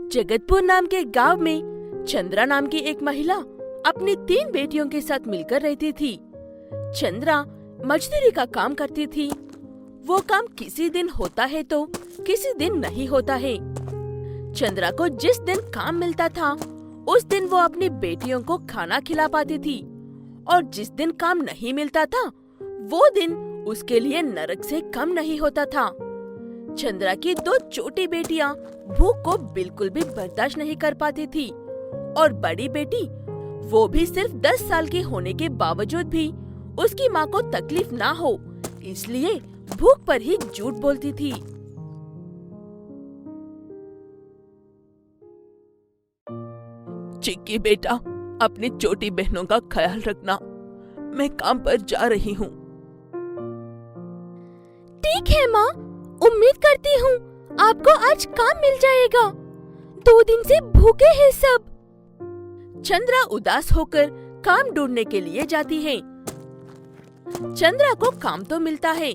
जगतपुर नाम के गांव में चंद्रा नाम की एक महिला अपनी 3 बेटियों के साथ मिलकर रहती थी। चंद्रा मजदूरी का काम करती थी। वो काम किसी दिन होता है तो किसी दिन नहीं होता है। चंद्रा को जिस दिन काम मिलता था उस दिन वो अपनी बेटियों को खाना खिला पाती थी, और जिस दिन काम नहीं मिलता था वो दिन उसके लिए नरक से कम नहीं होता था। चंद्रा की 2 छोटी बेटियां भूख को बिल्कुल भी बर्दाश्त नहीं कर पाती थी, और बड़ी बेटी वो भी सिर्फ 10 साल की होने के बावजूद भी उसकी माँ को तकलीफ ना हो इसलिए भूख पर ही झूठ बोलती थी। चिक्की बेटा, अपनी छोटी बहनों का ख्याल रखना, मैं काम पर जा रही हूँ। ठीक है माँ, उम्मीद करती हूँ आपको आज काम मिल जाएगा। 2 दिन से भूखे हैं सब। चंद्रा उदास होकर काम ढूंढने के लिए जाती है। चंद्रा को काम तो मिलता है,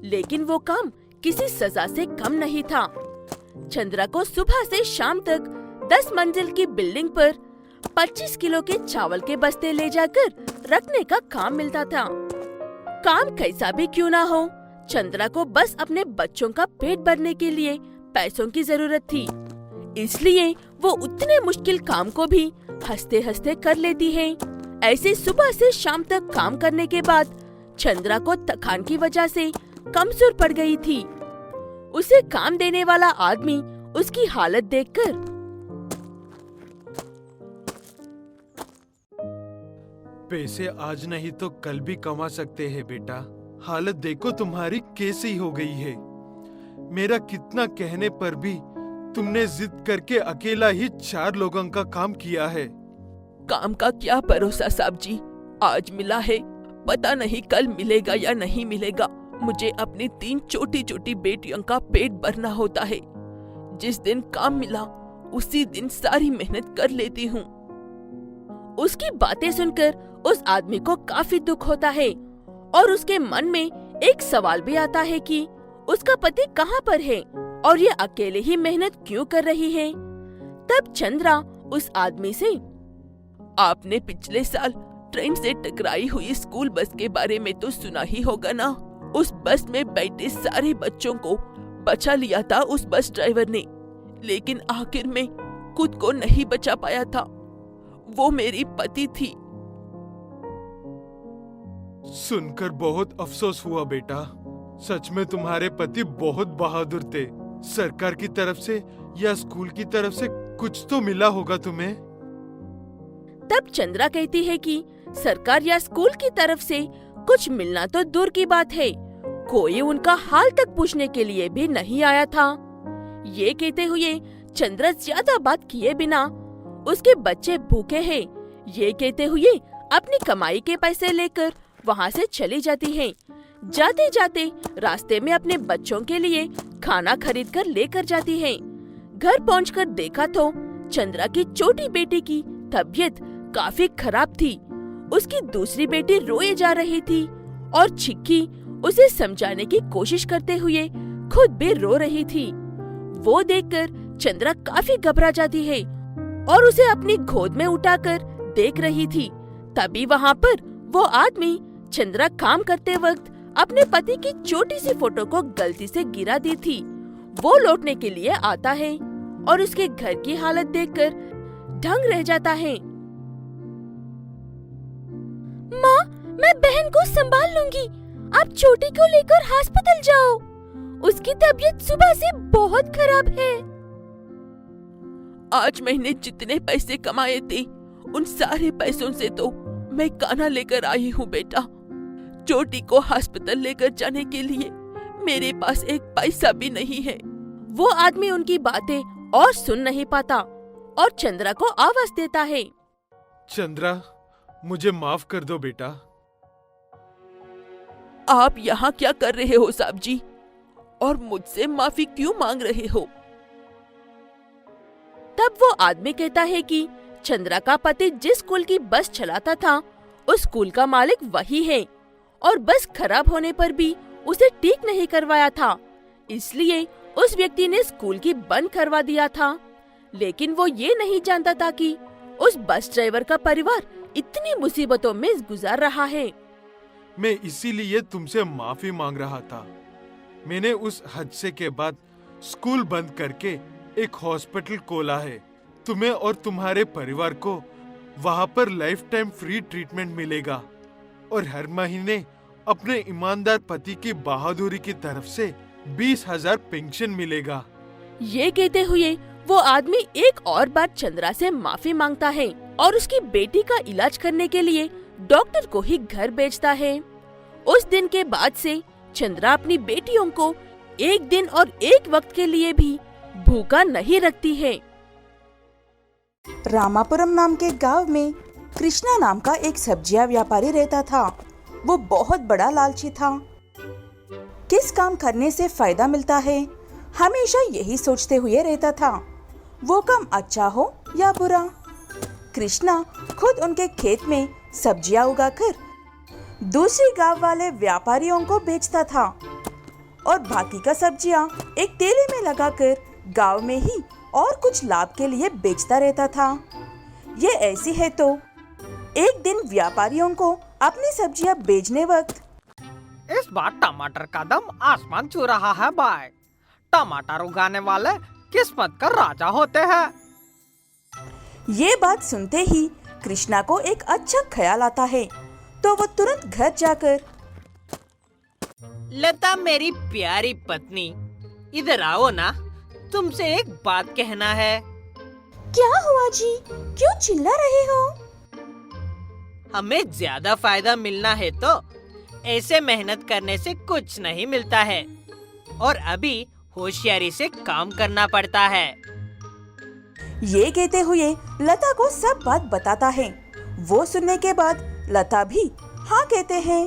लेकिन वो काम किसी सजा से कम नहीं था। चंद्रा को सुबह से शाम तक 10 मंजिल की बिल्डिंग पर 25 किलो के चावल के बस्ते ले जाकर रखने का काम मिलता था। काम कैसा भी क्यों ना हो, चंद्रा को बस अपने बच्चों का पेट भरने के लिए पैसों की जरूरत थी, इसलिए वो उतने मुश्किल काम को भी हंसते हंसते कर लेती है। ऐसे सुबह से शाम तक काम करने के बाद चंद्रा को थकान की वजह से कमजोर पड़ गई थी। उसे काम देने वाला आदमी उसकी हालत देखकर, पैसे आज नहीं तो कल भी कमा सकते हैं बेटा। हालत देखो तुम्हारी कैसी हो गई है। मेरा कितना कहने पर भी तुमने जिद करके अकेला ही 4 लोगों का काम किया है। काम का क्या भरोसा साहब जी, आज मिला है, पता नहीं कल मिलेगा या नहीं मिलेगा। मुझे अपनी 3 छोटी छोटी बेटियों का पेट भरना होता है। जिस दिन काम मिला उसी दिन सारी मेहनत कर लेती हूँ। उसकी बातें सुनकर उस आदमी को काफी दुख होता है, और उसके मन में एक सवाल भी आता है कि उसका पति कहाँ पर है और ये अकेले ही मेहनत क्यों कर रही है। तब चंद्रा उस आदमी से, आपने पिछले साल ट्रेन से टकराई हुई स्कूल बस के बारे में तो सुना ही होगा ना। उस बस में बैठे सारे बच्चों को बचा लिया था उस बस ड्राइवर ने, लेकिन आखिर में खुद को नहीं बचा पाया था। वो मेरी पति थी। सुनकर बहुत अफसोस हुआ बेटा। सच में तुम्हारे पति बहुत बहादुर थे। सरकार की तरफ से या स्कूल की तरफ से कुछ तो मिला होगा तुम्हें। तब चंद्रा कहती है कि सरकार या स्कूल की तरफ से कुछ मिलना तो दूर की बात है, कोई उनका हाल तक पूछने के लिए भी नहीं आया था। ये कहते हुए चंद्रा ज्यादा बात किए बिना उसके बच्चे भूखे हैं ये कहते हुए अपनी कमाई के पैसे लेकर वहाँ से चली जाती है। जाते जाते रास्ते में अपने बच्चों के लिए खाना खरीद कर लेकर जाती है। घर पहुंचकर देखा तो चंद्रा की छोटी बेटी की तबीयत काफी खराब थी। उसकी दूसरी बेटी रोए जा रही थी और चिक्की उसे समझाने की कोशिश करते हुए खुद भी रो रही थी। वो देखकर चंद्रा काफी घबरा जाती है और उसे अपनी गोद में उठाकर देख रही थी। तभी वहाँ पर वो आदमी चंद्रा काम करते वक्त अपने पति की छोटी सी फोटो को गलती से गिरा दी थी, वो लौटने के लिए आता है और उसके घर की हालत देखकर दंग रह जाता है। माँ, मैं बहन को संभाल लूंगी, आप छोटी को लेकर हॉस्पिटल जाओ, उसकी तबीयत सुबह से बहुत खराब है। आज मैंने जितने पैसे कमाए थे उन सारे पैसों से तो मैं कान्हा लेकर आई हूँ बेटा। छोटी को हॉस्पिटल लेकर जाने के लिए मेरे पास एक पैसा भी नहीं है। वो आदमी उनकी बातें और सुन नहीं पाता और चंद्रा को आवाज देता है, चंद्रा, मुझे माफ कर दो बेटा। आप यहाँ क्या कर रहे हो साहब जी, और मुझसे माफी क्यों मांग रहे हो? तब वो आदमी कहता है कि चंद्रा का पति जिस स्कूल की बस चलाता था उस स्कूल का मालिक वही है, और बस खराब होने पर भी उसे ठीक नहीं करवाया था, इसलिए उस व्यक्ति ने स्कूल की बंद करवा दिया था। लेकिन वो ये नहीं जानता था कि उस बस ड्राइवर का परिवार इतनी मुसीबतों में गुजार रहा है। मैं इसीलिए तुमसे माफी मांग रहा था। मैंने उस हादसे के बाद स्कूल बंद करके एक हॉस्पिटल खोला है। तुम्हें और तुम्हारे परिवार को वहाँ पर लाइफ टाइम फ्री ट्रीटमेंट मिलेगा और हर महीने अपने ईमानदार पति की बहादुरी की तरफ से 20,000 पेंशन मिलेगा। ये कहते हुए वो आदमी एक और बार चंद्रा से माफी मांगता है और उसकी बेटी का इलाज करने के लिए डॉक्टर को ही घर भेजता है। उस दिन के बाद से चंद्रा अपनी बेटियों को एक दिन और एक वक्त के लिए भी भूखा नहीं रखती है। रामापुरम नाम के गांव में कृष्णा नाम का एक सब्जियां व्यापारी रहता था। वो बहुत बड़ा लालची था। किस काम करने से फायदा मिलता है, हमेशा यही सोचते हुए रहता था, वो काम अच्छा हो या बुरा। कृष्णा खुद उनके खेत में सब्जियां उगाकर दूसरे गांव वाले व्यापारियों को बेचता था और बाकी का सब्जियां एक तेले में लगाकर गांव में ही और कुछ लाभ के लिए बेचता रहता था। ये ऐसी है तो एक दिन व्यापारियों को अपनी सब्जियां बेचने वक्त इस बार टमाटर का दम आसमान छू रहा है भाई। टमाटर उगाने वाले किस्मत का राजा होते हैं। ये बात सुनते ही कृष्णा को एक अच्छा ख्याल आता है, तो वो तुरंत घर जाकर लता मेरी प्यारी पत्नी, इधर आओ ना, तुमसे एक बात कहना है। क्या हुआ जी, क्यों चिल्ला रहे हो? हमें ज्यादा फायदा मिलना है तो ऐसे मेहनत करने से कुछ नहीं मिलता है और अभी होशियारी से काम करना पड़ता है। ये कहते हुए लता को सब बात बताता है। वो सुनने के बाद लता भी हाँ कहते हैं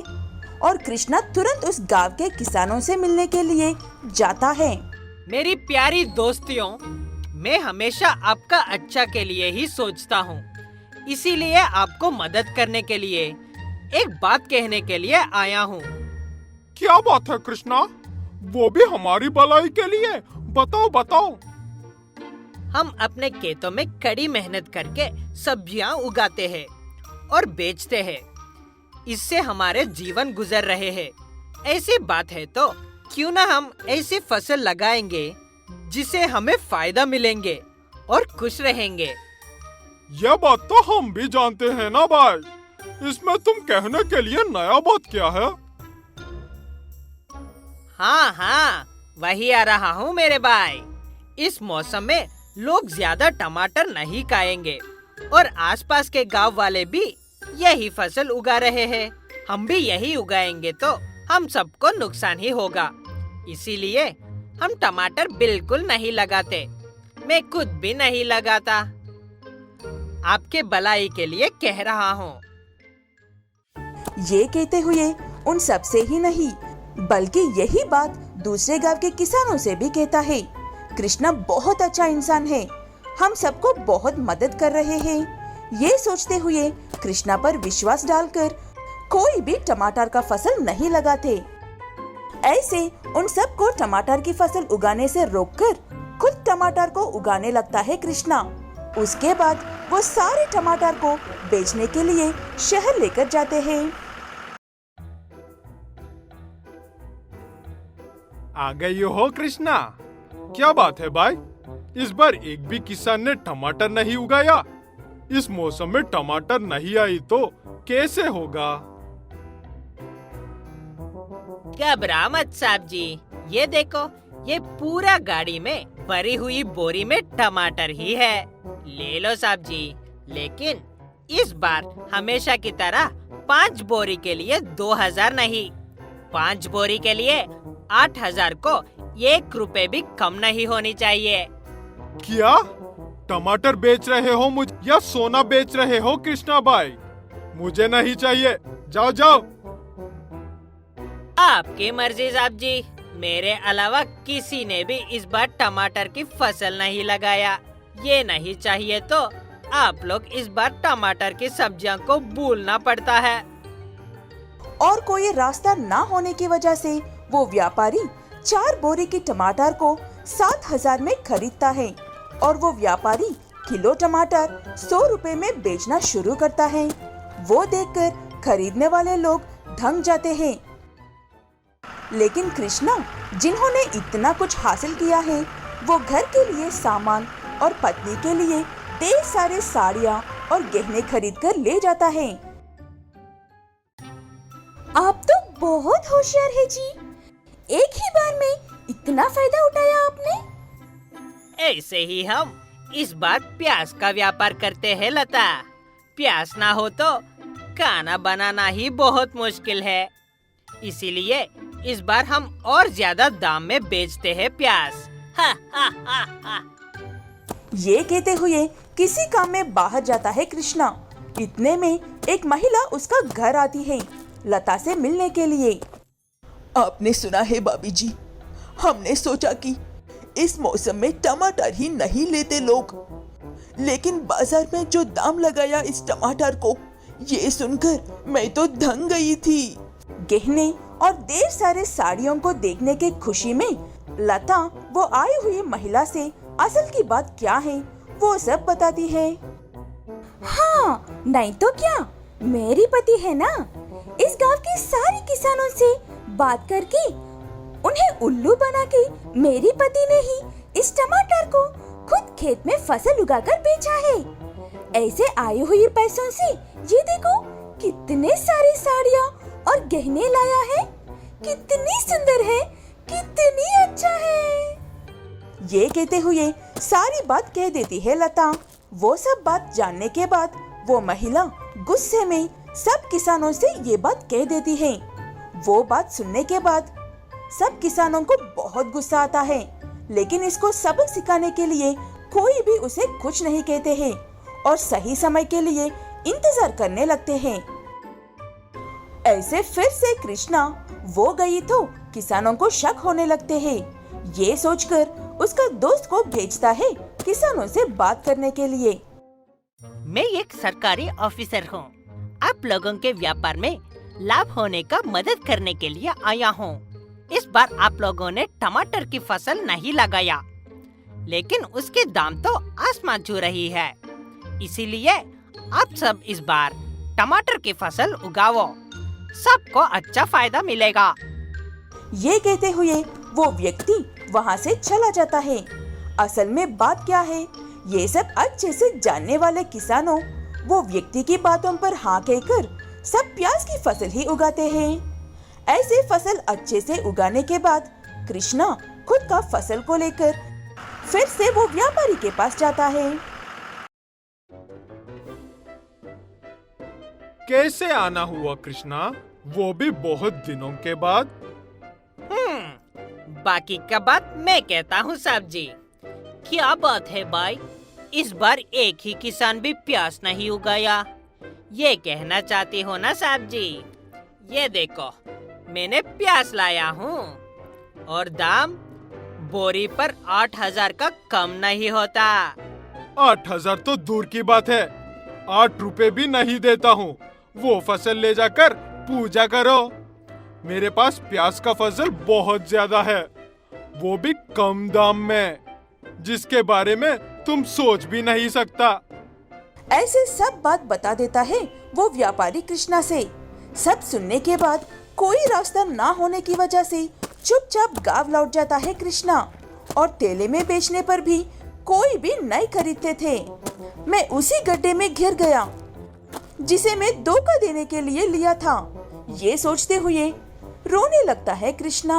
और कृष्णा तुरंत उस गांव के किसानों से मिलने के लिए जाता है। मेरी प्यारी दोस्तियों, मैं हमेशा आपका अच्छा के लिए ही सोचता हूँ, इसीलिए आपको मदद करने के लिए एक बात कहने के लिए आया हूँ। क्या बात है कृष्णा? वो भी हमारी भलाई के लिए? बताओ बताओ। हम अपने खेतों में कड़ी मेहनत करके सब्जियाँ उगाते हैं और बेचते हैं। इससे हमारे जीवन गुजर रहे हैं। ऐसी बात है तो क्यों ना हम ऐसी फसल लगाएंगे जिसे हमें फायदा मिलेंगे और खुश रहेंगे। यह बात तो हम भी जानते हैं ना भाई। इसमें तुम कहने के लिए नया बात क्या है? हाँ हाँ, वही आ रहा हूँ मेरे भाई। इस मौसम में लोग ज्यादा टमाटर नहीं खाएंगे और आसपास के गांव वाले भी यही फसल उगा रहे हैं। हम भी यही उगाएंगे तो हम सबको नुकसान ही होगा। इसीलिए हम टमाटर बिल्कुल नहीं लगाते। मैं खुद भी नहीं लगाता। आपके भलाई के लिए कह रहा हूँ। ये कहते हुए उन सब से ही नहीं बल्कि यही बात दूसरे गांव के किसानों से भी कहता है। कृष्णा बहुत अच्छा इंसान है, हम सबको बहुत मदद कर रहे हैं। ये सोचते हुए कृष्णा पर विश्वास डालकर कोई भी टमाटर का फसल नहीं लगाते। ऐसे उन सबको टमाटर की फसल उगाने से रोककर खुद टमाटर को उगाने लगता है कृष्णा। उसके बाद वो सारे टमाटर को बेचने के लिए शहर लेकर जाते हैं। आ गई हो कृष्णा? क्या बात है भाई? इस बार एक भी किसान ने टमाटर नहीं उगाया। इस मौसम में टमाटर नहीं आई तो कैसे होगा? घबरा मत साहब जी, ये देखो, ये पूरा गाड़ी में भरी हुई बोरी में टमाटर ही है। ले लो साहब जी, लेकिन इस बार हमेशा की तरह 5 बोरी के लिए 2,000 नहीं, 5 बोरी के लिए 8,000 को 1 रुपए भी कम नहीं होनी चाहिए। क्या टमाटर बेच रहे हो मुझे या सोना बेच रहे हो कृष्णा भाई? मुझे नहीं चाहिए, जाओ जाओ। आपकी मर्जी साहब जी, मेरे अलावा किसी ने भी इस बार टमाटर की फसल नहीं लगाया। ये नहीं चाहिए तो आप लोग इस बार टमाटर की सब्जियां को भूलना पड़ता है। और कोई रास्ता ना होने की वजह से वो व्यापारी 4 बोरी के टमाटर को 7,000 में खरीदता है और वो व्यापारी किलो टमाटर 100 रुपए में बेचना शुरू करता है। वो देखकर खरीदने वाले लोग दंग जाते हैं। लेकिन कृष्णा, जिन्होंने इतना कुछ हासिल किया है, वो घर के लिए सामान और पत्नी के लिए ढेर सारे साड़ियाँ और गहने खरीद कर ले जाता है। आप तो बहुत होशियार है जी। एक ही बार में इतना फायदा उठाया आपने। ऐसे ही हम इस बार प्याज का व्यापार करते हैं लता। प्याज ना हो तो खाना बनाना ही बहुत मुश्किल है। इसीलिए इस बार हम और ज्यादा दाम में बेचते हैं प्याज। हा हा हा हा। ये कहते हुए किसी काम में बाहर जाता है कृष्णा। इतने में एक महिला उसका घर आती है लता से मिलने के लिए। आपने सुना है भाभी जी, हमने सोचा कि इस मौसम में टमाटर ही नहीं लेते लोग, लेकिन बाजार में जो दाम लगाया इस टमाटर को, ये सुनकर मैं तो दंग गई थी। गहने और ढेर सारे साड़ियों को देखने के खुशी में लता वो आई हुई महिला से असल की बात क्या है वो सब बताती है। हाँ, नहीं तो क्या, मेरी पति है ना, इस गांव के सारे किसानों से बात करके उन्हें उल्लू बना के मेरी पति ने ही इस टमाटर को खुद खेत में फसल उगाकर बेचा है। ऐसे आई हुई पैसों से ये देखो कितने सारी साड़ियाँ और गहने लाया है। कितनी सुंदर है, कितनी अच्छा है। ये कहते हुए सारी बात कह देती है लता। वो सब बात जानने के बाद वो महिला गुस्से में सब किसानों से ये बात कह देती है। वो बात सुनने के बाद सब किसानों को बहुत गुस्सा आता है, लेकिन इसको सबक सिखाने के लिए कोई भी उसे कुछ नहीं कहते हैं और सही समय के लिए इंतजार करने लगते हैं। ऐसे फिर से कृष्णा वो गई तो किसानों को शक होने लगते हैं। ये सोचकर उसका दोस्त को भेजता है किसानों से बात करने के लिए। मैं एक सरकारी ऑफिसर हूँ। आप लोगों के व्यापार में लाभ होने का मदद करने के लिए आया हूँ। इस बार आप लोगों ने टमाटर की फसल नहीं लगाया, लेकिन उसके दाम तो आसमान छू रही है। इसीलिए आप सब इस बार टमाटर की फसल उगाओ, सबको अच्छा फायदा मिलेगा। ये कहते हुए वो व्यक्ति वहाँ से चला जाता है। असल में बात क्या है, ये सब अच्छे से जानने वाले किसानों वो व्यक्ति की बातों पर हाँ कहकर सब प्याज की फसल ही उगाते हैं। ऐसे फसल अच्छे से उगाने के बाद कृष्णा खुद का फसल को लेकर फिर से वो व्यापारी के पास जाता है। कैसे आना हुआ कृष्णा, वो भी बहुत दिनों के बाद? बाकी का बात मैं कहता हूँ साहब जी। क्या बात है भाई, इस बार एक ही किसान भी प्याज नहीं उगाया, ये कहना चाहती हो ना साहब जी? ये देखो, मैंने प्याज लाया हूँ और दाम बोरी पर 8,000 का कम नहीं होता। 8,000 तो दूर की बात है, 8 रुपए भी नहीं देता हूँ। वो फसल ले जाकर पूजा करो। मेरे पास प्याज का फसल बहुत ज्यादा है, वो भी कम दाम में, जिसके बारे में तुम सोच भी नहीं सकता। ऐसे सब बात बता देता है वो व्यापारी कृष्णा से। सब सुनने के बाद कोई रास्ता ना होने की वजह से चुपचाप गांव लौट जाता है कृष्णा, और तेले में बेचने पर भी कोई भी नहीं खरीदते थे। मैं उसी गड्ढे में घिर गया जिसे मैं धोखा देने के लिए लिया था। ये सोचते हुए रोने लगता है कृष्णा।